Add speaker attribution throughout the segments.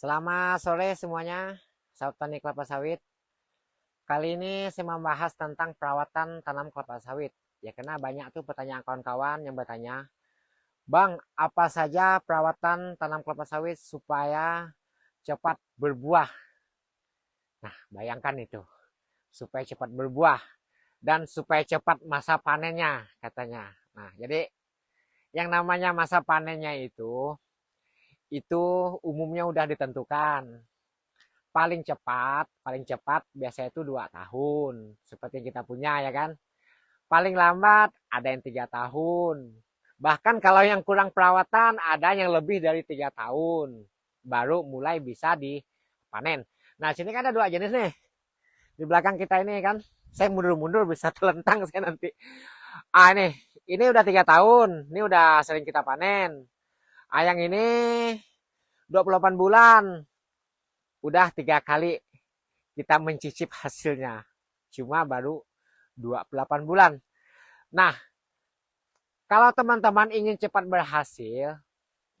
Speaker 1: Selamat sore semuanya, sahabat tani kelapa sawit. Kali ini saya membahas tentang perawatan tanam kelapa sawit. Ya karena banyak tuh pertanyaan kawan-kawan yang bertanya, Bang, apa saja perawatan tanam kelapa sawit supaya cepat berbuah? Nah, bayangkan itu, supaya cepat berbuah dan supaya cepat masa panennya katanya. Nah, jadi yang namanya masa panennya itu umumnya udah ditentukan. Paling cepat biasanya itu 2 tahun seperti yang kita punya ya kan. Paling lambat ada yang 3 tahun, bahkan kalau yang kurang perawatan ada yang lebih dari 3 tahun baru mulai bisa dipanen. Nah sini kan ada 2 jenis nih di belakang kita ini kan. Saya mundur-mundur bisa telentang saya nanti. Ini udah 3 tahun, ini udah sering kita panen. Yang ini 28 bulan, udah 3 kali kita mencicip hasilnya, cuma baru 28 bulan. Nah, kalau teman-teman ingin cepat berhasil,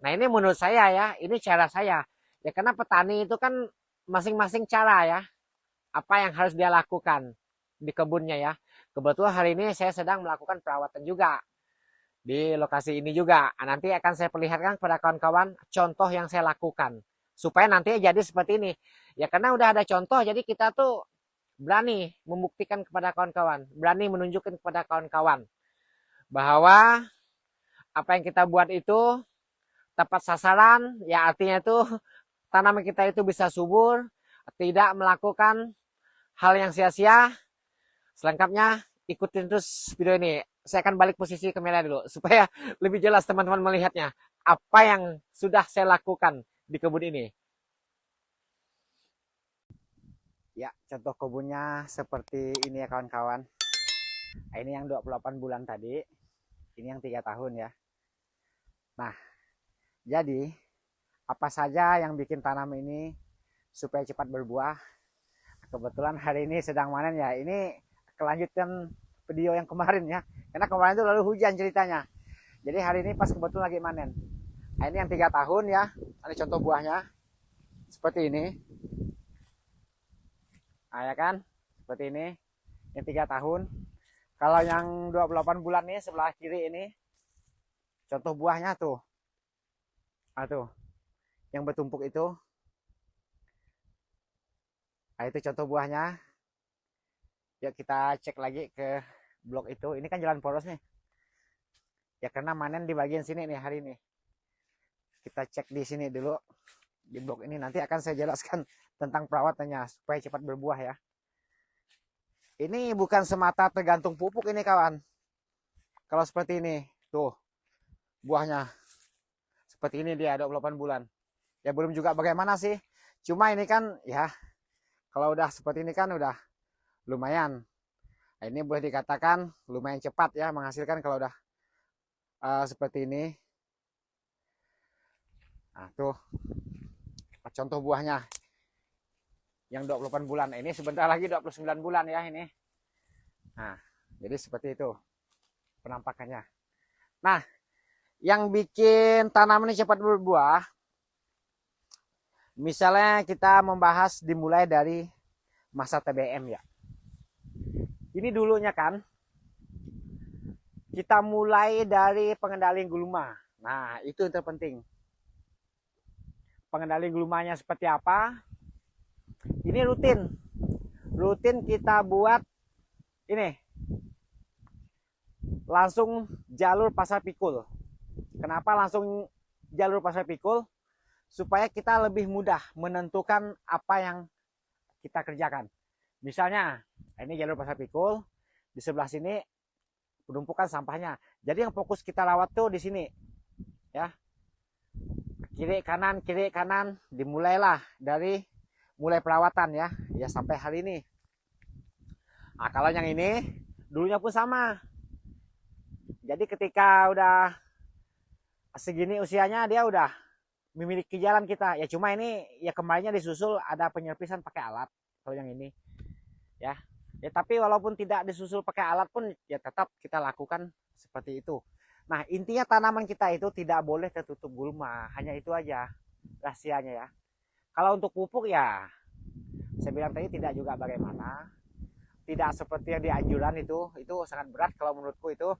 Speaker 1: nah ini menurut saya ya, ini cara saya. Ya karena petani itu kan masing-masing cara ya, apa yang harus dia lakukan di kebunnya ya. Kebetulan hari ini saya sedang melakukan perawatan juga di lokasi ini juga. Nanti akan saya perlihatkan kepada kawan-kawan contoh yang saya lakukan supaya nanti jadi seperti ini. Ya karena udah ada contoh, jadi kita tuh berani membuktikan kepada kawan-kawan, berani menunjukkan kepada kawan-kawan bahwa apa yang kita buat itu tepat sasaran, ya artinya itu tanaman kita itu bisa subur, tidak melakukan hal yang sia-sia. Selengkapnya ikutin terus video ini. Saya akan balik posisi kamera dulu supaya lebih jelas teman-teman melihatnya apa yang sudah saya lakukan di kebun ini. Ya, contoh kebunnya seperti ini ya kawan-kawan. Ini yang 28 bulan tadi, ini yang 3 tahun ya. Nah, jadi apa saja yang bikin tanam ini supaya cepat berbuah? Kebetulan hari ini sedang panen ya. Ini kelanjutan video yang kemarin ya. Karena kemarin itu lalu hujan ceritanya. Jadi hari ini pas kebetulan lagi panen. Nah, ini yang 3 tahun ya. Ini contoh buahnya. Seperti ini. Nah, ya kan? Seperti ini. Yang 3 tahun. Kalau yang 28 bulan nih sebelah kiri ini contoh buahnya tuh. Nah, tuh. Yang bertumpuk itu. Nah, itu contoh buahnya. Yuk kita cek lagi ke blok itu. Ini kan jalan poros nih. Ya karena manen di bagian sini nih hari ini. Kita cek di sini dulu. Di blok ini nanti akan saya jelaskan tentang perawatannya supaya cepat berbuah ya. Ini bukan semata tergantung pupuk ini kawan. Kalau seperti ini, tuh buahnya. Seperti ini dia 28 bulan. Ya belum juga bagaimana sih. Cuma ini kan ya kalau udah seperti ini kan udah lumayan. Nah, ini boleh dikatakan lumayan cepat ya menghasilkan kalau udah seperti ini. Nah, tuh contoh buahnya yang 28 bulan. Ini sebentar lagi 29 bulan ya ini. Nah, jadi seperti itu penampakannya. Nah, yang bikin tanaman ini cepat berbuah, misalnya kita membahas dimulai dari masa TBM ya. Ini dulunya kan kita mulai dari pengendalian gulma. Nah, itu yang terpenting. Pengendalian gulmanya seperti apa? Ini rutin kita buat ini langsung jalur pasar pikul. Kenapa langsung jalur pasar pikul? Supaya kita lebih mudah menentukan apa yang kita kerjakan. Misalnya ini jalur pasar pikul, di sebelah sini penumpukan sampahnya. Jadi yang fokus kita rawat tuh di sini ya, kiri kanan, dimulailah dari mulai perawatan ya sampai hari ini. Nah, kalau yang ini dulunya pun sama. Jadi ketika udah segini usianya dia udah memiliki jalan kita. Ya cuma ini ya kemarinnya disusul ada penyerpisan pakai alat kalau yang ini. Ya. Ya tapi walaupun tidak disusul pakai alat pun ya tetap kita lakukan seperti itu. Nah, intinya tanaman kita itu tidak boleh tertutup gulma, hanya itu aja rahasianya ya. Kalau untuk pupuk ya, saya bilang tadi tidak juga bagaimana. Tidak seperti yang dianjuran itu sangat berat kalau menurutku itu.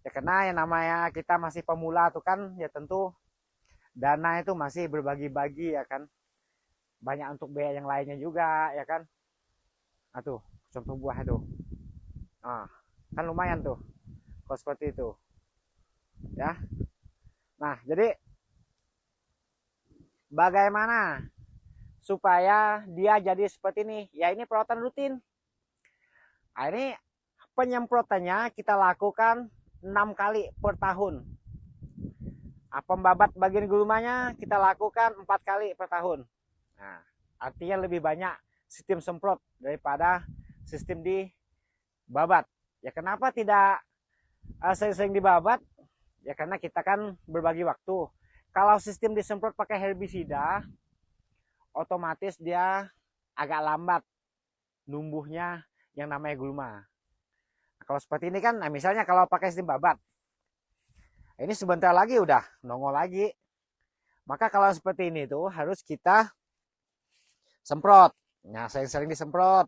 Speaker 1: Ya karena yang namanya kita masih pemula tuh kan, ya tentu dana itu masih berbagi-bagi ya kan. Banyak untuk biaya yang lainnya juga ya kan. Nah tuh, contoh buah itu. Nah, kan lumayan tuh kalau seperti itu. Ya. Nah, jadi bagaimana supaya dia jadi seperti ini? Ya ini perawatan rutin. Nah, ini penyemprotannya kita lakukan 6 kali per tahun. Nah, pembabat bagian gulmanya kita lakukan 4 kali per tahun. Nah, artinya lebih banyak sistem semprot daripada sistem di babat. Ya kenapa tidak sering-sering dibabat? Ya karena kita kan berbagi waktu. Kalau sistem disemprot pakai herbisida, otomatis dia agak lambat numbuhnya yang namanya gulma. Nah, kalau seperti ini kan, nah misalnya kalau pakai sistem babat, ini sebentar lagi udah nongol lagi. Maka kalau seperti ini tuh harus kita semprot. Nah, sering-sering disemprot.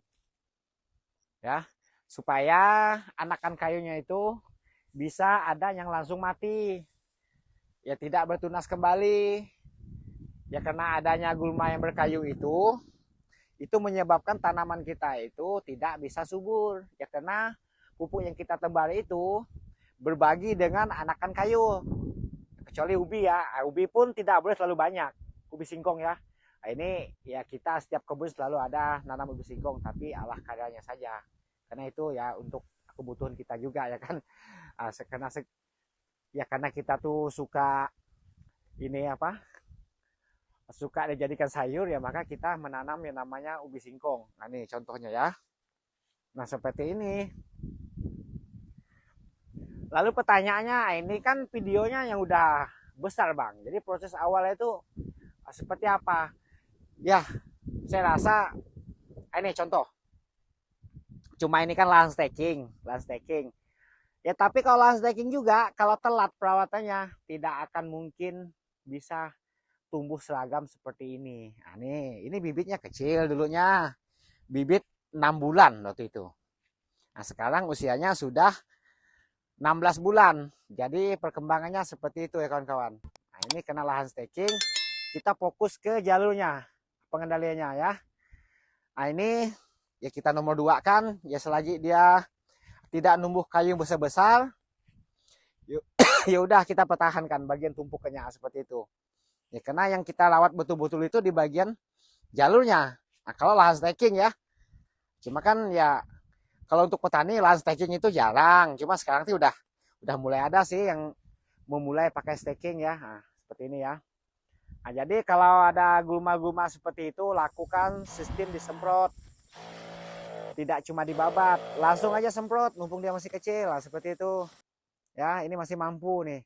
Speaker 1: Ya, supaya anakan kayunya itu bisa ada yang langsung mati. Ya tidak bertunas kembali. Ya karena adanya gulma yang berkayu itu menyebabkan tanaman kita itu tidak bisa subur. Ya karena pupuk yang kita tebar itu berbagi dengan anakan kayu. Kecuali ubi ya, ubi pun tidak boleh terlalu banyak. Ubi singkong ya. Nah, ini ya kita setiap kebun selalu ada nanam ubi singkong, tapi Allah kadarnya saja. Karena itu ya untuk kebutuhan kita juga ya kan. Karena kita tuh suka ini apa? Suka dijadikan sayur ya, maka kita menanam yang namanya ubi singkong. Nah, ini contohnya ya. Nah, seperti ini. Lalu pertanyaannya, ini kan videonya yang udah besar, Bang. Jadi proses awalnya itu seperti apa? Ya, saya rasa ini contoh. Cuma ini kan lahan staking. Ya, tapi kalau lahan staking juga, kalau telat perawatannya, tidak akan mungkin bisa tumbuh seragam seperti ini. Nah, ini bibitnya kecil dulunya. Bibit 6 bulan waktu itu. Nah, sekarang usianya sudah 16 bulan. Jadi perkembangannya seperti itu ya kawan-kawan. Nah, ini kena lahan staking. Kita fokus ke jalurnya, pengendaliannya ya. Nah, ini ya kita nomor 2 kan. Ya selagi dia tidak numbuh kayu yang besar-besar, ya udah kita pertahankan bagian tumpukannya seperti itu. Ya karena yang kita rawat betul-betul itu di bagian jalurnya. Nah, kalau lahan staking ya. Cuma kan ya kalau untuk petani lahan staking itu jarang. Cuma sekarang sih udah mulai ada sih yang memulai pakai staking ya. Nah, seperti ini ya. Nah, jadi kalau ada gulma-gulma seperti itu, lakukan sistem disemprot. Tidak cuma dibabat, langsung aja semprot mumpung dia masih kecil. Nah, seperti itu. Ya, ini masih mampu nih.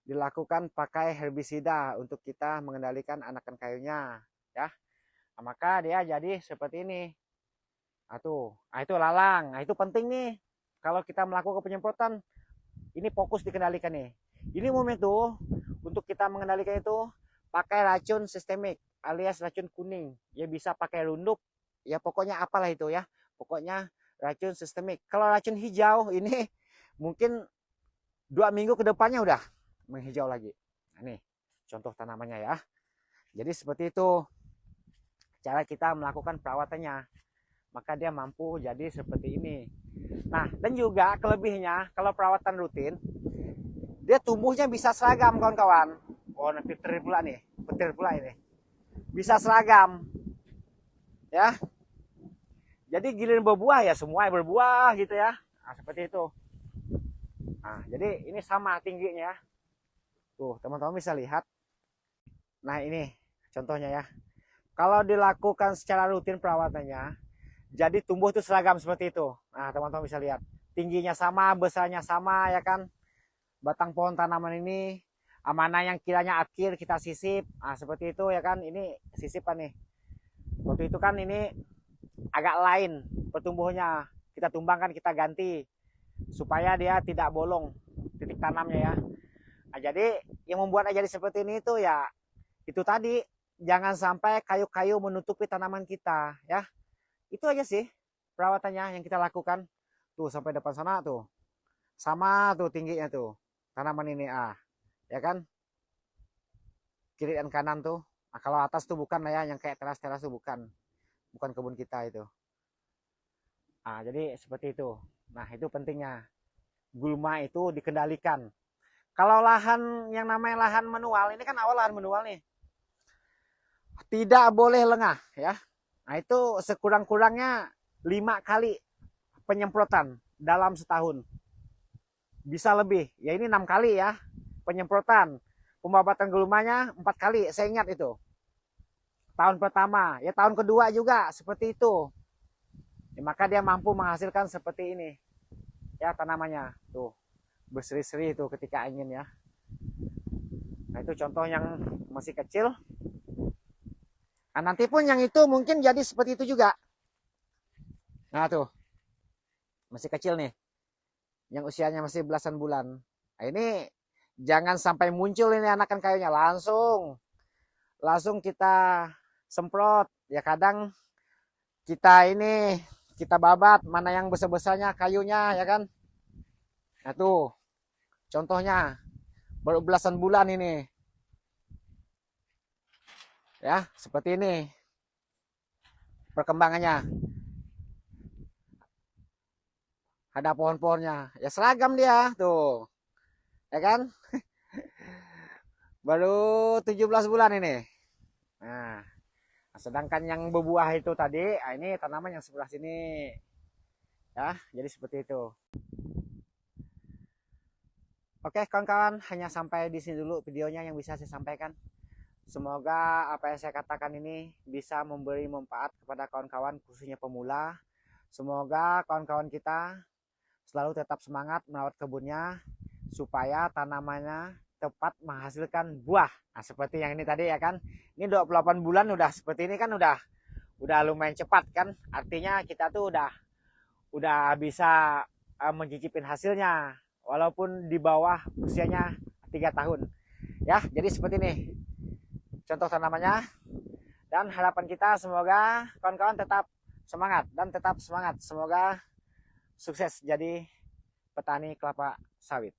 Speaker 1: Dilakukan pakai herbisida untuk kita mengendalikan anakan kayunya ya. Nah, maka dia jadi seperti ini. Nah, itu lalang. Nah, itu penting nih kalau kita melakukan penyemprotan, ini fokus dikendalikan nih. Ini momen tuh untuk kita mengendalikan itu pakai racun sistemik alias racun kuning. Ya bisa pakai rundup, ya pokoknya apalah itu ya. Pokoknya racun sistemik. Kalau racun hijau ini mungkin 2 minggu ke depannya udah menghijau lagi. Nah, nih contoh tanamannya ya. Jadi seperti itu cara kita melakukan perawatannya. Maka dia mampu jadi seperti ini. Nah, dan juga kelebihnya kalau perawatan rutin, dia tumbuhnya bisa seragam kawan-kawan. Oh, petir pula ini. Bisa seragam. Ya. Jadi giliran berbuah ya semua berbuah gitu ya. Nah, seperti itu. Nah, jadi ini sama tingginya. Tuh, teman-teman bisa lihat. Nah, ini contohnya ya. Kalau dilakukan secara rutin perawatannya, jadi tumbuh itu seragam seperti itu. Nah, teman-teman bisa lihat. Tingginya sama, besarnya sama ya kan. Batang pohon tanaman ini, mana yang kiranya akhir kita sisip. Nah, seperti itu ya kan. Ini sisipan nih. Waktu itu kan ini agak lain pertumbuhannya. Kita tumbangkan, kita ganti. Supaya dia tidak bolong titik tanamnya ya. Nah, jadi yang membuat jadi seperti ini itu ya itu tadi jangan sampai kayu-kayu menutupi tanaman kita ya. Itu aja sih perawatannya yang kita lakukan. Tuh sampai depan sana tuh. Sama tuh tingginya tuh. Tanaman ini ya kan? Kiri dan kanan tuh. Nah, kalau atas tuh bukan ya, yang kayak teras-teras tuh bukan. Bukan kebun kita itu. Jadi seperti itu. Nah, itu pentingnya. Gulma itu dikendalikan. Kalau lahan yang namanya lahan manual, ini kan awal lahan manual nih. Tidak boleh lengah ya. Nah, itu sekurang-kurangnya 5 kali penyemprotan dalam setahun. Bisa lebih. Ya ini 6 kali ya penyemprotan. Pembabatan gulmanya 4 kali, saya ingat itu. Tahun pertama, ya tahun kedua juga seperti itu. Ya, maka dia mampu menghasilkan seperti ini. Ya tanamannya tuh berseri-seri itu ketika ingin ya. Nah itu contoh yang masih kecil. Nah nanti pun yang itu mungkin jadi seperti itu juga. Nah tuh masih kecil nih, yang usianya masih belasan bulan. Nah ini jangan sampai muncul ini anakan kayunya, langsung kita semprot. Ya kadang kita babat mana yang besar-besarnya kayunya ya kan. Nah tuh contohnya baru belasan bulan ini ya, seperti ini perkembangannya. Ada pohon-pohonnya ya, seragam dia tuh ya kan. Baru 17 bulan ini. Nah sedangkan yang berbuah itu tadi, ini tanaman yang sebelah sini ya, jadi seperti itu. Oke kawan-kawan, hanya sampai di sini dulu videonya yang bisa saya sampaikan. Semoga apa yang saya katakan ini bisa memberi manfaat kepada kawan-kawan, khususnya pemula. Semoga kawan-kawan kita selalu tetap semangat merawat kebunnya supaya tanamannya tepat menghasilkan buah. Nah seperti yang ini tadi ya kan. Ini 28 bulan udah seperti ini kan, udah lumayan cepat kan. Artinya kita tuh udah bisa mencicipin hasilnya walaupun di bawah usianya 3 tahun. Ya, jadi seperti ini contoh tanamannya. Dan harapan kita semoga kawan-kawan tetap semangat dan tetap semangat. Semoga sukses jadi petani kelapa sawit.